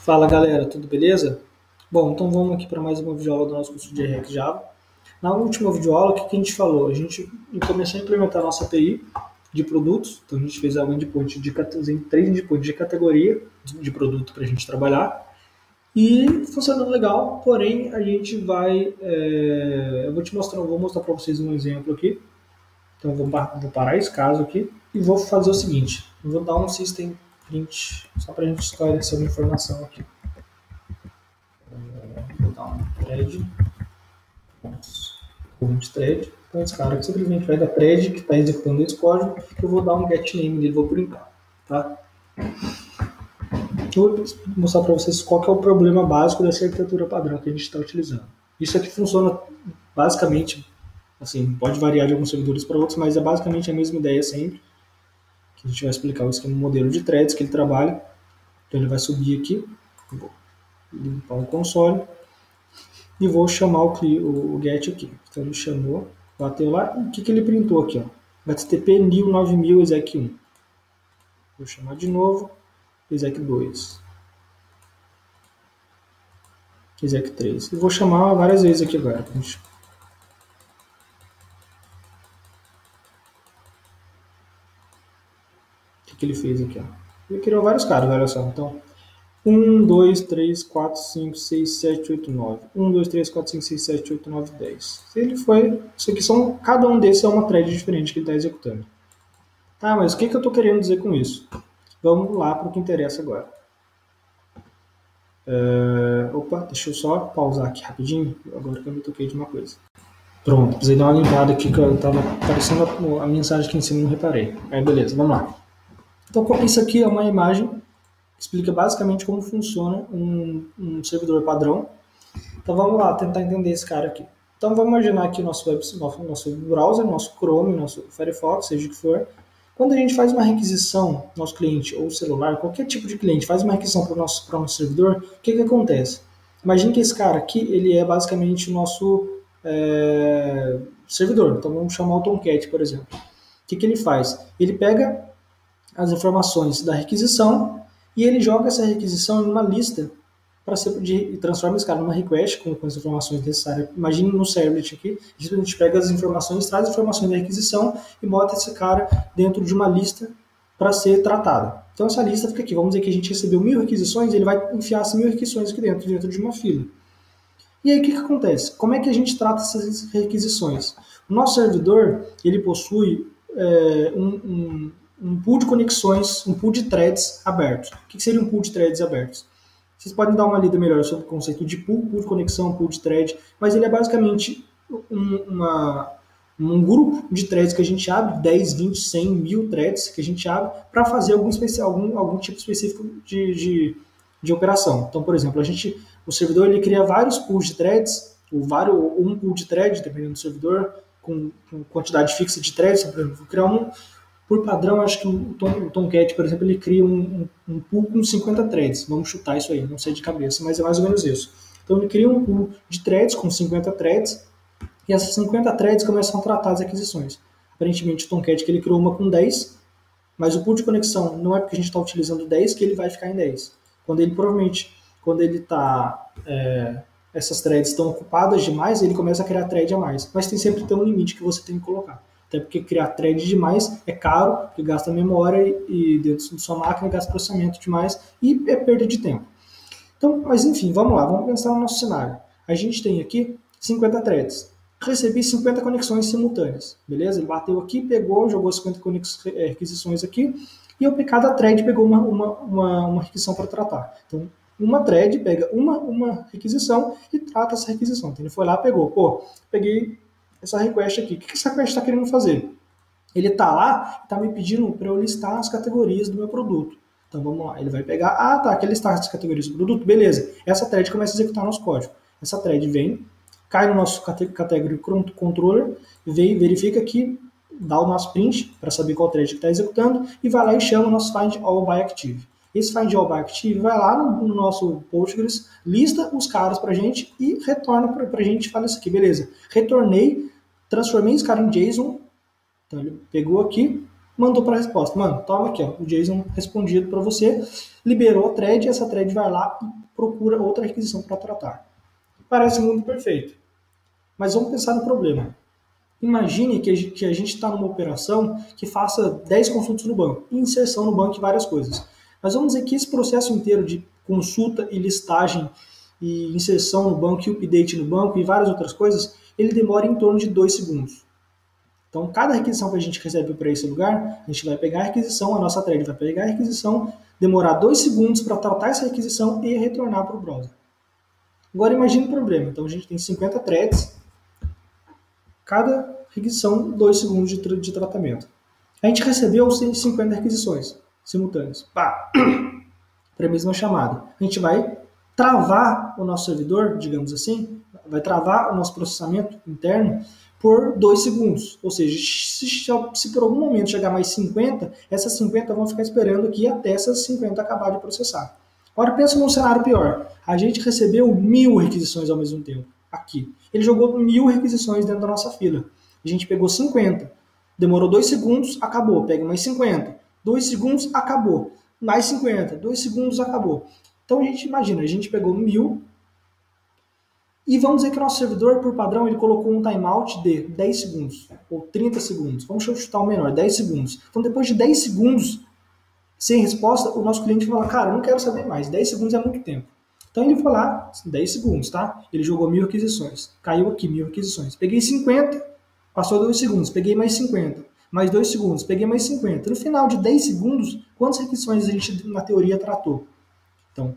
Fala galera, tudo beleza? Bom, então vamos aqui para mais uma videoaula do nosso curso de React Java. Na última videoaula, o que a gente falou? A gente começou a implementar a nossa API de produtos, então a gente fez algum endpoint três endpoints de categoria de produto para a gente trabalhar e funcionando legal, porém a gente vai, eu vou mostrar para vocês um exemplo aqui, então eu vou parar esse caso aqui e vou fazer o seguinte, eu vou dar um system print só para a gente esclarecer uma informação aqui. Vou dar um thread, current thread. Então esse cara simplesmente vai da thread que está executando esse código, eu vou dar um get name dele, vou printar, tá? Eu vou mostrar para vocês qual que é o problema básico dessa arquitetura padrão que a gente está utilizando. Isso aqui funciona basicamente, assim, pode variar de alguns servidores para outros, mas é basicamente a mesma ideia sempre, que a gente vai explicar o esquema modelo de threads que ele trabalha. Então ele vai subir aqui, vou limpar o console, e vou chamar o get aqui. Então ele chamou, bateu lá, e o que ele printou aqui? Ó? HTTP new 9000 exec 1. Vou chamar de novo, exec 2. Exec 3. E vou chamar várias vezes aqui agora. O que ele fez aqui? Ó? Ele criou vários caras, olha só. Então, 1, 2, 3, 4, 5, 6, 7, 8, 9. 1, 2, 3, 4, 5, 6, 7, 8, 9, 10. Ele foi. Isso aqui são. Cada um desses é uma thread diferente que ele está executando. Tá, mas o que eu estou querendo dizer com isso? Vamos lá para o que interessa agora. Opa, deixa eu só pausar aqui rapidinho, agora que eu me toquei de uma coisa. Pronto, precisei dar uma limpada aqui que eu estava aparecendo a mensagem aqui em cima e não reparei. Aí beleza, vamos lá. Então isso aqui é uma imagem que explica basicamente como funciona um servidor padrão. Então vamos lá tentar entender esse cara aqui. Então vamos imaginar aqui nosso browser, nosso Chrome, nosso Firefox, seja o que for. Quando a gente faz uma requisição, nosso cliente ou celular, qualquer tipo de cliente, faz uma requisição para o nosso servidor, o que acontece? Imagine que esse cara aqui, ele é basicamente o nosso servidor. Então vamos chamar o Tomcat, por exemplo. O que ele faz? Ele pega as informações da requisição e ele joga essa requisição em uma lista e transforma esse cara numa request com as informações necessárias. Imagine no servlet aqui, a gente pega as informações, traz as informações da requisição e bota esse cara dentro de uma lista para ser tratada. Então essa lista fica aqui, vamos dizer que a gente recebeu 1000 requisições, ele vai enfiar essas 1000 requisições aqui dentro de uma fila. E aí o que acontece? Como é que a gente trata essas requisições? O nosso servidor, ele possui um pool de conexões, um pool de threads abertos. O que seria um pool de threads abertos? Vocês podem dar uma lida melhor sobre o conceito de pool de conexão, pool de thread, mas ele é basicamente um grupo de threads que a gente abre, 10, 20, 100, 1000 threads que a gente abre para fazer algum tipo específico de operação. Então, por exemplo, o servidor ele cria vários pools de threads, ou um pool de thread, dependendo do servidor, com quantidade fixa de threads. Por exemplo, vou criar por padrão, acho que o Tomcat, por exemplo, ele cria um pool com 50 threads. Vamos chutar isso aí, não sei de cabeça, mas é mais ou menos isso. Então ele cria um pool de threads com 50 threads e essas 50 threads começam a tratar as aquisições. Aparentemente o Tomcat que ele criou uma com 10, mas o pool de conexão não é porque a gente está utilizando 10 que ele vai ficar em 10. Essas threads estão ocupadas demais, ele começa a criar thread a mais. Mas tem sempre um limite que você tem que colocar. Até porque criar thread demais é caro, porque gasta memória e dentro da sua máquina gasta processamento demais e é perda de tempo. Então, mas enfim, vamos lá, vamos pensar no nosso cenário. A gente tem aqui 50 threads. Recebi 50 conexões simultâneas, beleza? Ele bateu aqui, pegou, jogou 50 requisições aqui e cada thread pegou uma requisição para tratar. Então, uma thread pega uma requisição e trata essa requisição. Então, ele foi lá, peguei essa request aqui. O que essa request está querendo fazer? Ele está lá, está me pedindo para eu listar as categorias do meu produto. Então vamos lá, ele vai pegar, quer listar as categorias do produto? Beleza, essa thread começa a executar nosso código. Essa thread vem, cai no nosso category controller, verifica aqui, dá o nosso print para saber qual thread que está executando e vai lá e chama o nosso find all by active. Esse find all by active vai lá no nosso Postgres, lista os caras para a gente e retorna para a gente e fala isso aqui, beleza, retornei, transformei esse cara em JSON, então ele pegou aqui, mandou para a resposta. Mano, toma aqui, ó, o JSON respondido para você, liberou a thread, essa thread vai lá e procura outra requisição para tratar. Parece um mundo perfeito. Mas vamos pensar no problema. Imagine que a gente está numa operação que faça 10 consultas no banco, inserção no banco e várias coisas. Mas vamos dizer que esse processo inteiro de consulta e listagem e inserção no banco e update no banco e várias outras coisas, ele demora em torno de 2 segundos. Então, cada requisição que a gente recebe para esse lugar, a gente vai pegar a requisição, a nossa thread vai pegar a requisição, demorar 2 segundos para tratar essa requisição e retornar para o browser. Agora imagine o problema. Então, a gente tem 50 threads, cada requisição 2 segundos de tratamento. A gente recebeu 50 requisições simultâneas. Pá! Para a mesma chamada. A gente vai travar o nosso servidor, digamos assim, vai travar o nosso processamento interno por 2 segundos. Ou seja, se por algum momento chegar mais 50, essas 50 vão ficar esperando aqui até essas 50 acabar de processar. Agora pensa num cenário pior. A gente recebeu 1000 requisições ao mesmo tempo. Aqui. Ele jogou 1000 requisições dentro da nossa fila. A gente pegou 50. Demorou 2 segundos, acabou. Pega mais 50. 2 segundos, acabou. Mais 50. 2 segundos, acabou. Então a gente imagina, a gente pegou 1000 e vamos dizer que o nosso servidor, por padrão, ele colocou um timeout de 10 segundos ou 30 segundos. Vamos chutar o menor, 10 segundos. Então depois de 10 segundos sem resposta, o nosso cliente fala, cara, eu não quero saber mais, 10 segundos é muito tempo. Então ele foi lá, 10 segundos, tá? Ele jogou 1000 requisições. Caiu aqui 1000 requisições. Peguei 50, passou 2 segundos, peguei mais 50. Mais 2 segundos, peguei mais 50. No final de 10 segundos, quantas requisições a gente, na teoria, tratou? Então,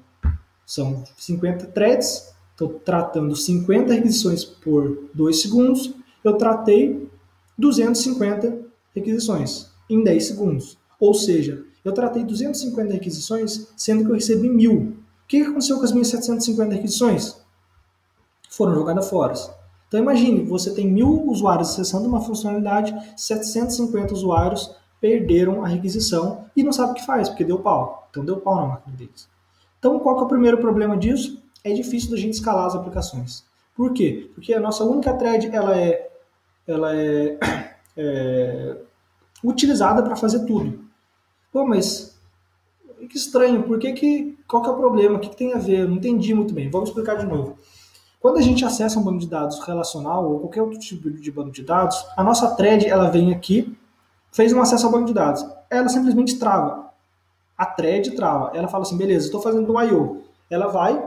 são 50 threads, estou tratando 50 requisições por 2 segundos, eu tratei 250 requisições em 10 segundos. Ou seja, eu tratei 250 requisições, sendo que eu recebi 1000. O que aconteceu com as minhas 750 requisições? Foram jogadas fora. Então imagine, você tem 1000 usuários acessando uma funcionalidade, 750 usuários perderam a requisição e não sabe o que faz, porque deu pau. Então deu pau na máquina deles. Então qual que é o primeiro problema disso? É difícil da gente escalar as aplicações. Por quê? Porque a nossa única thread ela é utilizada para fazer tudo. Pô, mas que estranho, qual que é o problema? O que tem a ver? Eu não entendi muito bem. Vamos explicar de novo. Quando a gente acessa um banco de dados relacional ou qualquer outro tipo de banco de dados, a nossa thread ela vem aqui, fez um acesso ao banco de dados. Ela simplesmente trava. A thread trava. Ela fala assim, beleza, estou fazendo um I.O. Ela vai,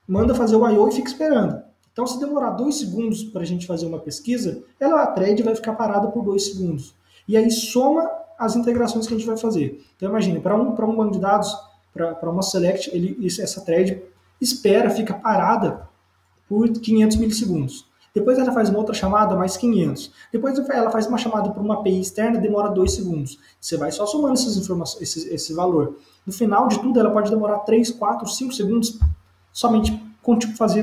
manda fazer o I.O. e fica esperando. Então, se demorar 2 segundos para a gente fazer uma pesquisa, a thread vai ficar parada por 2 segundos. E aí soma as integrações que a gente vai fazer. Então, imagine, para um banco de dados, para uma select, essa thread espera, fica parada por 500 milissegundos. Depois ela faz uma outra chamada, mais 500. Depois ela faz uma chamada para uma API externa, demora 2 segundos. Você vai só somando essas informações, esse valor. No final de tudo, ela pode demorar 3, 4, 5 segundos somente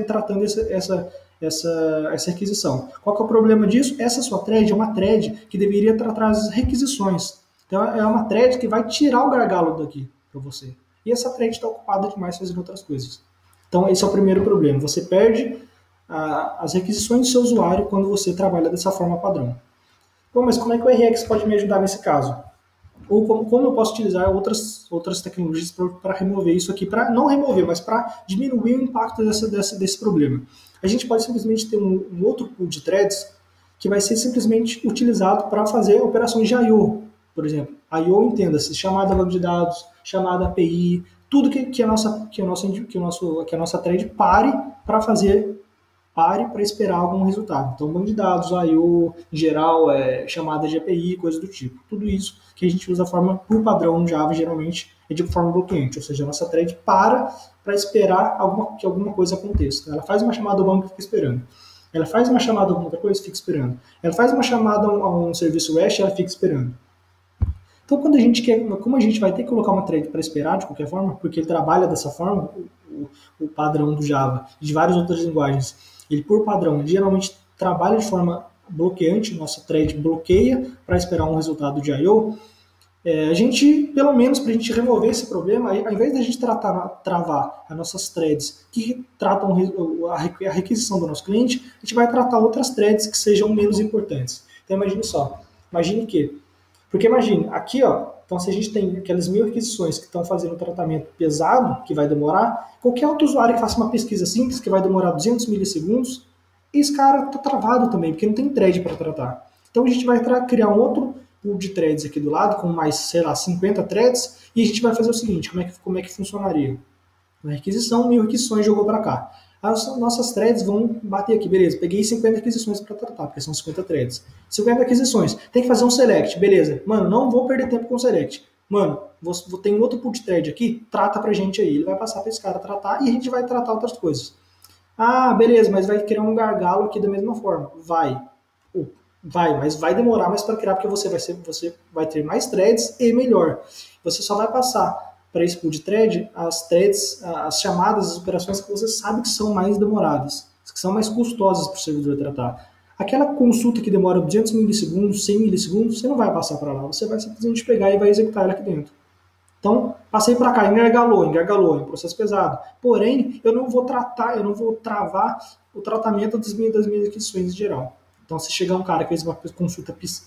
tratando essa requisição. Qual que é o problema disso? Essa sua thread é uma thread que deveria tratar as requisições. Então é uma thread que vai tirar o gargalo daqui para você. E essa thread está ocupada demais fazendo outras coisas. Então esse é o primeiro problema. Você perde as requisições do seu usuário quando você trabalha dessa forma padrão. Bom, mas como é que o RX pode me ajudar nesse caso? Ou como eu posso utilizar outras tecnologias para remover isso aqui, para não remover, mas para diminuir o impacto desse problema. A gente pode simplesmente ter um outro pool de threads que vai ser simplesmente utilizado para fazer operações de I.O. Por exemplo, I.O. entenda-se, chamada banco de dados, chamada API, tudo que a nossa thread pare para esperar algum resultado. Então, banco de dados, I.O., em geral, chamada de API, coisa do tipo. Tudo isso que a gente usa por padrão no Java, geralmente, é de forma bloqueante. Ou seja, a nossa thread para esperar que alguma coisa aconteça. Ela faz uma chamada ao banco e fica esperando. Ela faz uma chamada a alguma outra coisa e fica esperando. Ela faz uma chamada a um serviço REST e ela fica esperando. Então, como a gente vai ter que colocar uma thread para esperar de qualquer forma, porque ele trabalha dessa forma, o padrão do Java e de várias outras linguagens, ele por padrão geralmente trabalha de forma bloqueante, nossa thread bloqueia para esperar um resultado de I.O., a gente, pelo menos para a gente remover esse problema, ao invés de a gente travar as nossas threads que tratam a requisição do nosso cliente, a gente vai tratar outras threads que sejam menos importantes. Então imagine só, imagine que Porque imagine, aqui, ó, então se a gente tem aquelas 1000 requisições que estão fazendo um tratamento pesado, que vai demorar, qualquer outro usuário que faça uma pesquisa simples, que vai demorar 200 milissegundos, esse cara está travado também, porque não tem thread para tratar. Então a gente vai criar um outro pool de threads aqui do lado, com mais, sei lá, 50 threads, e a gente vai fazer o seguinte, como é que funcionaria? Uma requisição, 1000 requisições jogou para cá. As nossas threads vão bater aqui, beleza, peguei 50 aquisições para tratar, porque são 50 threads. 50 aquisições, tem que fazer um select, beleza. Mano, não vou perder tempo com o select. Mano, tem outro pool de thread aqui, trata pra gente aí. Ele vai passar para esse cara tratar e a gente vai tratar outras coisas. Ah, beleza, mas vai criar um gargalo aqui da mesma forma. Vai, mas vai demorar mais para criar, porque você vai ter mais threads e melhor. Você só vai passar para esse pool de thread as threads, as chamadas, as operações que você sabe que são mais demoradas, que são mais custosas para o servidor tratar. Aquela consulta que demora 200 milissegundos, 100 milissegundos, você não vai passar para lá, você vai simplesmente pegar e vai executar ela aqui dentro. Então, passei para cá, engargalou, é um processo pesado. Porém, eu não vou travar o tratamento das minhas aquisições em geral. Então, se chegar um cara que fez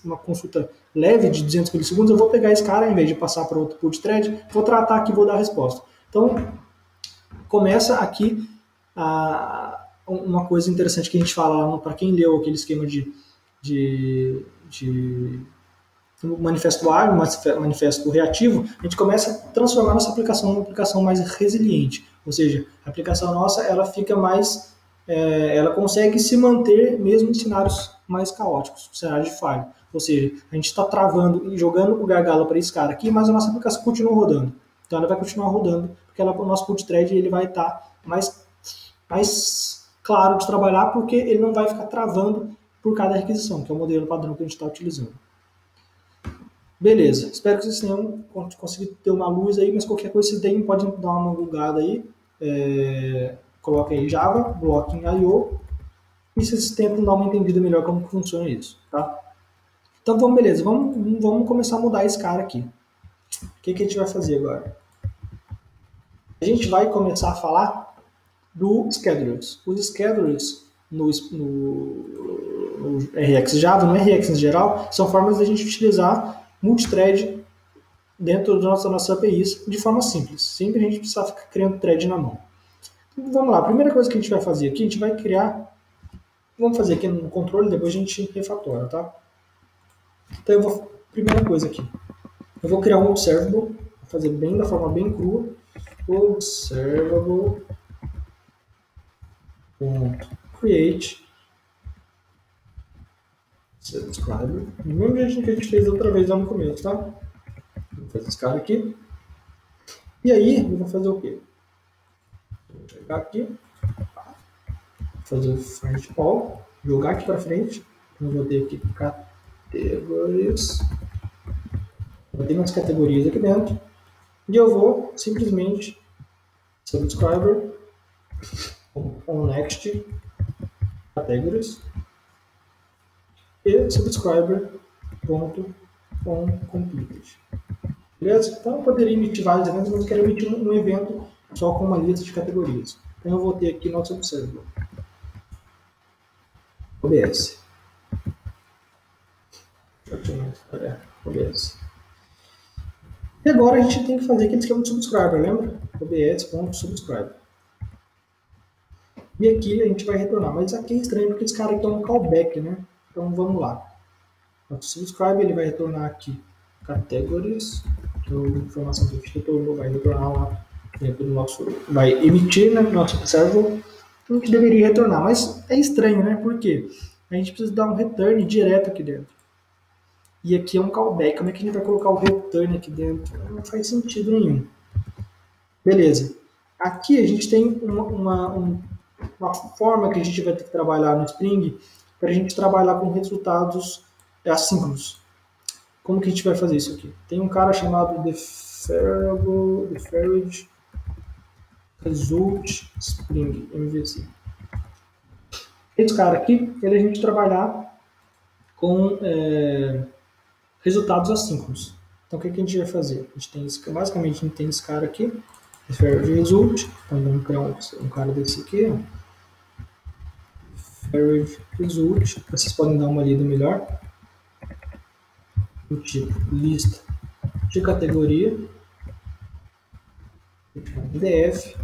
uma consulta leve de 200 milissegundos, eu vou pegar esse cara, em vez de passar para outro pool de thread, vou tratar aqui e vou dar a resposta. Então, começa aqui uma coisa interessante que a gente fala, para quem leu aquele esquema de manifesto ágil, manifesto reativo, a gente começa a transformar nossa aplicação numa aplicação mais resiliente. Ou seja, a aplicação nossa ela fica mais, ela consegue se manter mesmo em cenários mais caóticos, cenários de falha. Ou seja, a gente está travando e jogando o gargalo para esse cara aqui, mas a nossa aplicação continua rodando. Então ela vai continuar rodando, porque o nosso pool de thread ele vai estar mais claro de trabalhar, porque ele não vai ficar travando por cada requisição, que é o modelo padrão que a gente está utilizando. Beleza, espero que vocês tenham conseguido ter uma luz aí, mas qualquer coisa vocês podem dar uma bugada aí. Coloca aí Java, Blocking.io, e vocês tentam dar uma entendida melhor como funciona isso, tá? Então vamos, beleza, vamos começar a mudar esse cara aqui. O que a gente vai fazer agora? A gente vai começar a falar dos schedulers. Os schedulers no RX Java, no RX em geral, são formas de a gente utilizar multithread dentro das nossas APIs de forma simples. Sempre a gente precisa ficar criando thread na mão. Então, vamos lá, a primeira coisa que a gente vai fazer aqui, a gente vai criar, vamos fazer aqui no controle, depois a gente refatora, tá? Então, primeira coisa aqui, eu vou criar um observable, vou fazer bem da forma bem crua, observable.create subscriber, do mesmo jeito que a gente fez outra vez lá no começo, tá? Vou fazer esse cara aqui. E aí, eu vou fazer o quê? Vou chegar aqui, fazer o find all, jogar aqui para frente. Então, vou ter aqui categorias. Vou ter umas categorias aqui dentro. E eu vou simplesmente subscriber on next categories e subscriber.onCompleted. Beleza? Então eu poderia emitir vários eventos, mas eu quero emitir um evento só com uma lista de categorias. Então eu vou ter aqui nosso observable. OBS. OBS. E agora a gente tem que fazer aquele esquema de subscriber, lembra? obs.subscriber. E aqui a gente vai retornar. Mas aqui é estranho porque esse cara aqui é um callback, né? Então vamos lá. O subscribe ele vai retornar aqui categories, então a informação que a gente retornou vai retornar lá dentro do nosso, vai emitir, né, nosso observable, o que deveria retornar, mas é estranho, né? Por quê? A gente precisa dar um return direto aqui dentro. E aqui é um callback. Como é que a gente vai colocar o return aqui dentro? Não faz sentido nenhum. Beleza. Aqui a gente tem uma forma que a gente vai ter que trabalhar no Spring para a gente trabalhar com resultados assíncronos. Como que a gente vai fazer isso aqui? Tem um cara chamado deferred result Spring MVC. Esse cara aqui, ele a gente trabalhar com resultados assíncronos. Então o que a gente vai fazer? A gente tem basicamente a gente tem esse cara aqui, deferred result. Então vamos criar um cara desse aqui, ó. Deferred result. Vocês podem dar uma lida melhor. do tipo lista de categoria, df,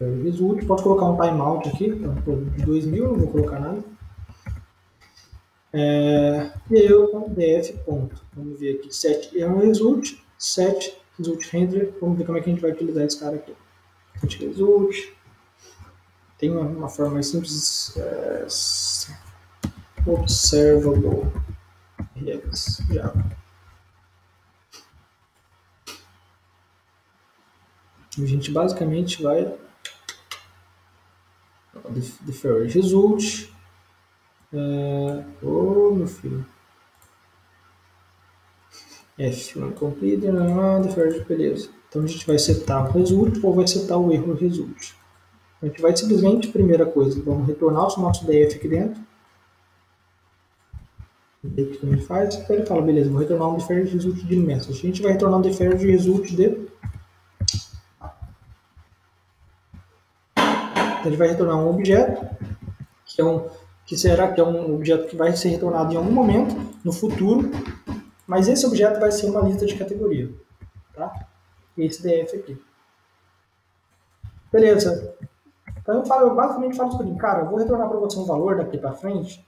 result, pode colocar um timeout aqui, então, de 2000, não vou colocar nada. E aí eu df ponto, vamos ver aqui, set erro result, set result handler, vamos ver como é que a gente vai utilizar esse cara aqui. Set result, tem uma forma mais simples, observable regs Java. A gente basicamente vai defer result, meu filho, F1 complete, defer, beleza. Então a gente vai setar o result ou vai setar o erro result. A gente vai simplesmente, primeira coisa, vamos retornar o nosso df aqui dentro. O que a gente faz? Ele fala, beleza, vou retornar um deferred result de message. A gente vai retornar um deferred result de... Então, ele vai retornar um objeto, que é um objeto que vai ser retornado em algum momento, no futuro, mas esse objeto vai ser uma lista de categoria. Tá? Esse df aqui. Beleza. Então eu basicamente falo assim, cara, eu vou retornar para você um valor daqui para frente,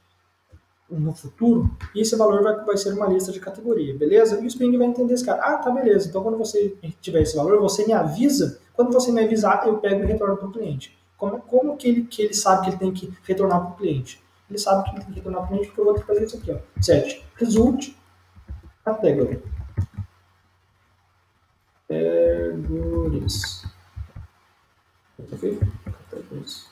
no futuro, e esse valor vai ser uma lista de categoria, beleza? E o Spring vai entender esse cara. Ah, tá, beleza. Então, quando você tiver esse valor, você me avisa. Quando você me avisar, eu pego e retorno para o cliente. Como que ele sabe que ele tem que retornar para o cliente? Ele sabe que ele tem que retornar para o cliente porque eu vou ter que fazer isso aqui, ó. Set result category. Categories. Categories.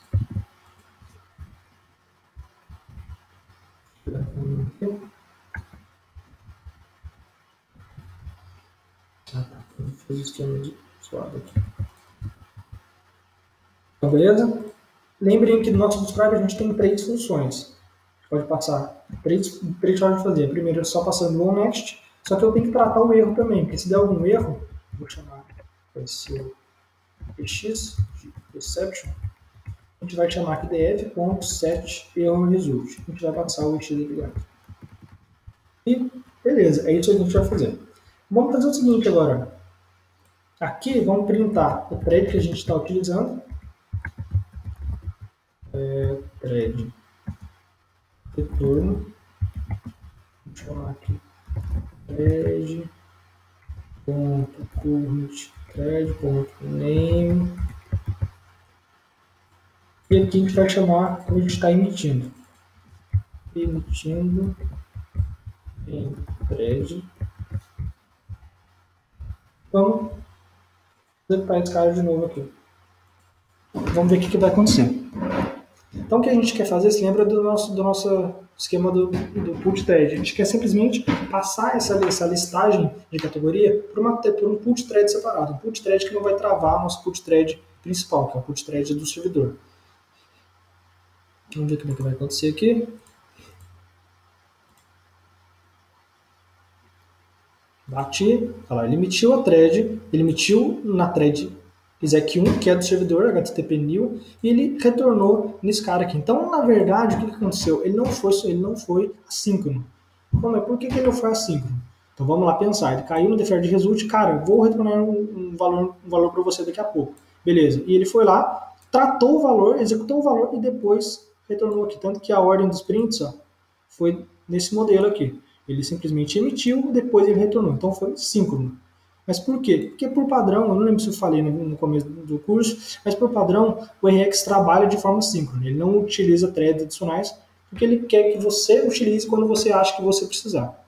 Ah, tá. Eu fiz o esquema de suado aqui. Então, beleza? Lembrem que no nosso subscribe a gente tem 3 funções. Pode passar 3 formas de fazer. Primeiro é só passando o next, só que eu tenho que tratar o erro também, porque se der algum erro, vou chamar, vai ser x de exception, a gente vai chamar aqui df.set erro result. A gente vai passar o x aqui dentro. E beleza, é isso que a gente vai fazer. Vamos fazer o seguinte agora. Aqui vamos printar o thread que a gente está utilizando. Thread retorno. Vou chamar aqui thread .current thread.name. E aqui a gente vai chamar como a gente está emitindo. Emitindo em thread. Vamos executar esse cara de novo aqui. Vamos ver o que vai acontecer. Então o que a gente quer fazer, se lembra do nosso esquema do put thread. A gente quer simplesmente passar essa listagem de categoria por um put thread separado. Um put thread que não vai travar nosso put thread principal, que é o put thread do servidor. Vamos ver como é que vai acontecer aqui. Bati, olha lá, ele emitiu a thread, ele emitiu na thread exec1, que é do servidor HTTP new, e ele retornou nesse cara aqui. Então, na verdade, o que aconteceu? Ele não foi assíncrono. Bom, mas por que ele não foi assíncrono? Então vamos lá pensar. Ele caiu no deferred result, cara, vou retornar um valor para você daqui a pouco. Beleza. E ele foi lá, tratou o valor, executou o valor e depois retornou aqui. Tanto que a ordem dos prints foi nesse modelo aqui. Ele simplesmente emitiu, depois ele retornou. Então foi síncrono. Mas por quê? Porque por padrão, eu não lembro se eu falei no começo do curso, mas por padrão o RX trabalha de forma síncrona. Ele não utiliza threads adicionais, porque ele quer que você utilize quando você acha que você precisar.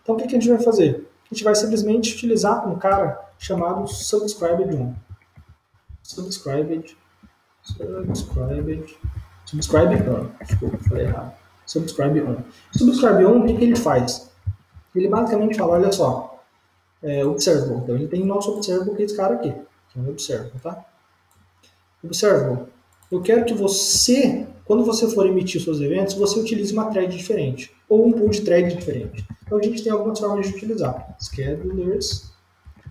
Então o que a gente vai fazer? A gente vai simplesmente utilizar um cara chamado subscribed on. Subscribed on. Desculpa, falei errado. Subscribe on. Subscribe on, o que ele faz? Ele basicamente fala, olha só, observable. Então ele tem o nosso observable, que é esse cara aqui, que é um observable, tá? Observable. Eu quero que você, quando você for emitir seus eventos, você utilize uma thread diferente, ou um pool de thread diferente. Então a gente tem algumas formas de utilizar. Schedulers,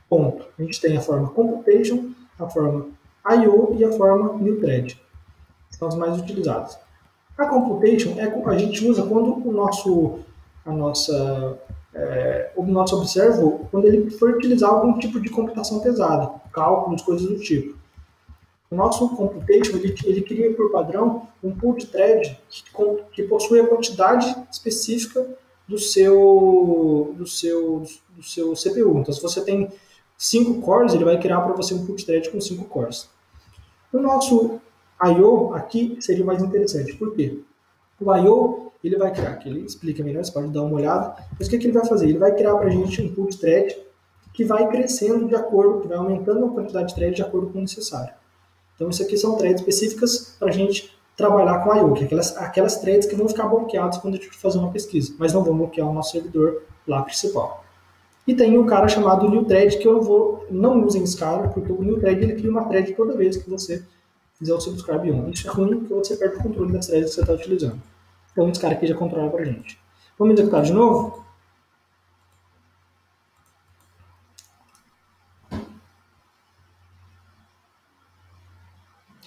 ponto. A gente tem a forma computation, a forma IO e a forma new thread. São as mais utilizadas. A computation a gente usa quando o nosso o nosso observable quando ele for utilizar algum tipo de computação pesada, cálculos, coisas do tipo. O nosso computation ele cria por padrão um pool de thread que possui a quantidade específica do seu CPU. Então, se você tem 5 cores, ele vai criar para você um pool de thread com 5 cores. O nosso I/O aqui seria mais interessante. Por quê? O I/O ele vai criar, que ele explica melhor, você pode dar uma olhada. Mas o que ele vai fazer? Ele vai criar para a gente um pool de thread que vai crescendo de acordo, que vai aumentando a quantidade de thread de acordo com o necessário. Então, isso aqui são threads específicas para a gente trabalhar com I/O, que é aquelas threads que vão ficar bloqueadas quando a gente for fazer uma pesquisa, mas não vão bloquear o nosso servidor lá principal. E tem um cara chamado new thread, que eu não usem esse cara, porque o new thread ele cria uma thread toda vez que você fizer o subscribe on. Isso é ruim porque você perde o controle das threads que você está utilizando. Então, esse cara aqui já controla para a gente. Vamos executar de novo?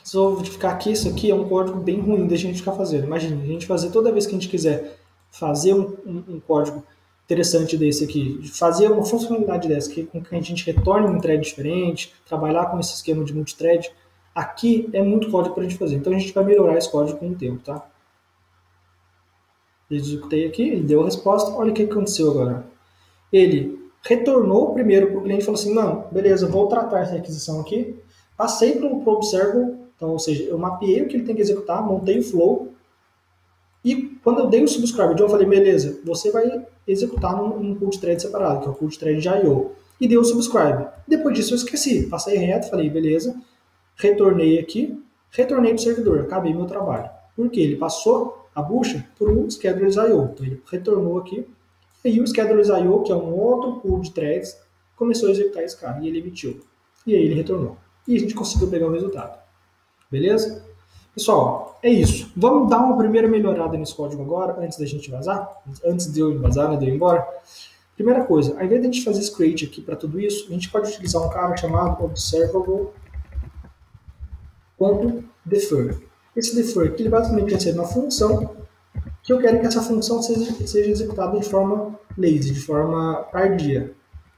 Só vou ficar aqui, isso aqui é um código bem ruim da gente ficar fazendo. Imagina, a gente fazer toda vez que a gente quiser fazer um código interessante desse aqui, fazer uma funcionalidade dessa, com que a gente retorne um thread diferente, trabalhar com esse esquema de multithread, aqui é muito código para a gente fazer. Então a gente vai melhorar esse código com o tempo, tá? Eu executei aqui, ele deu a resposta, olha o que aconteceu agora. Ele retornou primeiro para o cliente e falou assim, não, beleza, vou tratar essa requisição aqui, passei para o observable, então, ou seja, eu mapeei o que ele tem que executar, montei o flow, e quando eu dei o subscribe, eu falei, beleza, você vai executar num pool de thread separado, que é o pool de thread de I/O, e deu o subscribe. Depois disso eu esqueci, passei reto, falei, beleza, retornei aqui, retornei para o servidor, acabei meu trabalho. Por quê? Ele passou a bucha para o schedulers I/O, então ele retornou aqui, e aí o schedulers I/O, que é um outro pool de threads, começou a executar esse cara, e ele emitiu. E aí ele retornou. E a gente conseguiu pegar o resultado. Beleza? Pessoal, é isso. Vamos dar uma primeira melhorada nesse código agora, antes da gente vazar? Antes de eu vazar, né, de eu ir embora? Primeira coisa, ao invés de a gente fazer esse create aqui para tudo isso, a gente pode utilizar um cara chamado observable.defer. Esse defer aqui, ele basicamente recebe uma função que eu quero que essa função seja executada de forma lazy, de forma tardia.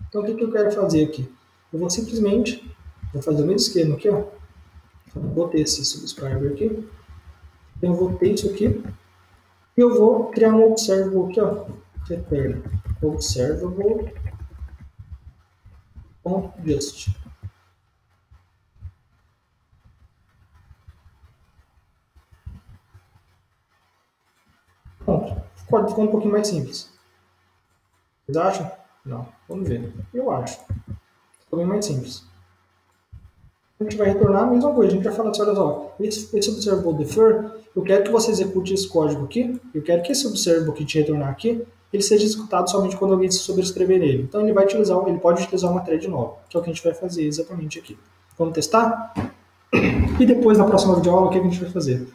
Então, o que eu quero fazer aqui? Eu vou simplesmente, vou fazer o mesmo esquema aqui, ó. Vou ter esse subscriber aqui. Eu vou ter isso aqui. E eu vou criar um observable aqui, ó. Return observable.just. Pronto. Ficou um pouquinho mais simples. Vocês acham? Não. Vamos ver. Eu acho. Ficou bem mais simples. A gente vai retornar a mesma coisa. A gente vai falar assim, olha só, esse observable defer, eu quero que você execute esse código aqui, eu quero que esse observable que te retornar aqui, ele seja executado somente quando alguém se sobrescrever nele. Então ele pode utilizar uma thread nova, que é o que a gente vai fazer exatamente aqui. Vamos testar? E depois, na próxima videoaula, o que a gente vai fazer?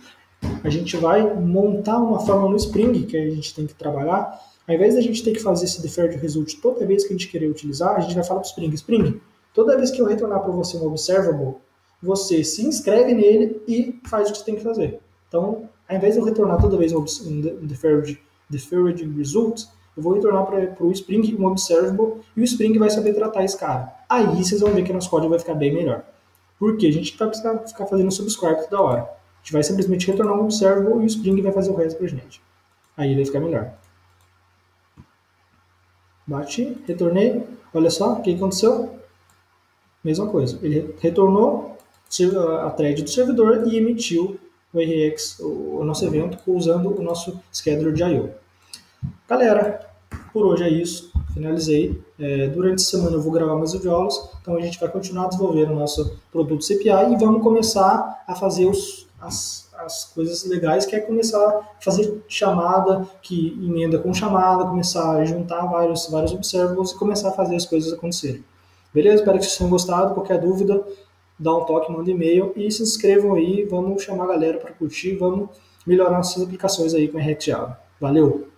A gente vai montar uma forma no Spring, que a gente tem que trabalhar. Ao invés da gente ter que fazer esse defer de result toda vez que a gente querer utilizar, a gente vai falar para o Spring, toda vez que eu retornar para você um observable, você se inscreve nele e faz o que você tem que fazer. Então, ao invés de eu retornar toda vez um deferred result, eu vou retornar para o Spring um observable e o Spring vai saber tratar esse cara. Aí vocês vão ver que nosso código vai ficar bem melhor. Porque a gente vai precisar ficar fazendo subscribe toda hora. A gente vai simplesmente retornar um observable e o Spring vai fazer o resto para a gente. Aí vai ficar melhor. Bati, retornei, olha só o que aconteceu. Mesma coisa, ele retornou a thread do servidor e emitiu o RX, o nosso evento, usando o nosso scheduler de I/O. Galera, por hoje é isso, finalizei. Durante a semana eu vou gravar mais videoaulas, então a gente vai continuar desenvolvendo o nosso produto CPI e vamos começar a fazer as coisas legais, que é começar a fazer chamada, que emenda com chamada, começar a juntar vários observables e começar a fazer as coisas acontecerem. Beleza? Espero que vocês tenham gostado. Qualquer dúvida, dá um toque, manda e-mail e se inscrevam aí. Vamos chamar a galera para curtir, vamos melhorar nossas aplicações aí com a React Java. Valeu!